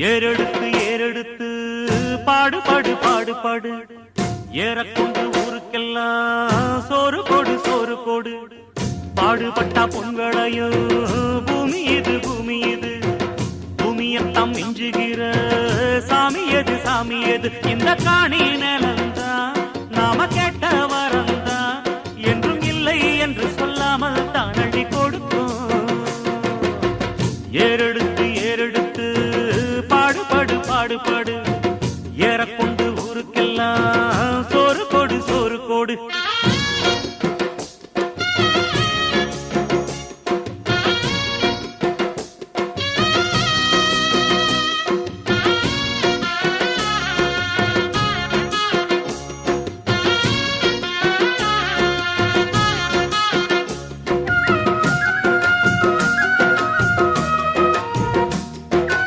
ஏறெடுத்து ஏறெடுத்து பாடுபாடு பாடுபாடு ஏறக்கொண்டு ஊருக்கெல்லாம் சோறு போடு சோறு போடு பாடுபட்டா பொன்களையோ பூமி இது பூமி இது பூமியத்தாம் மிஞ்சுகிற சாமி எது சாமி எது இந்த காணி நிலந்தான் நாம கேட்ட வரந்தான் என்றும் இல்லை என்று சொல்லாமல் தான் அள்ளி கொடுக்கும் ஏறெடுத்து ஏறெடுத்து பாடுபாடு பாடுபாடு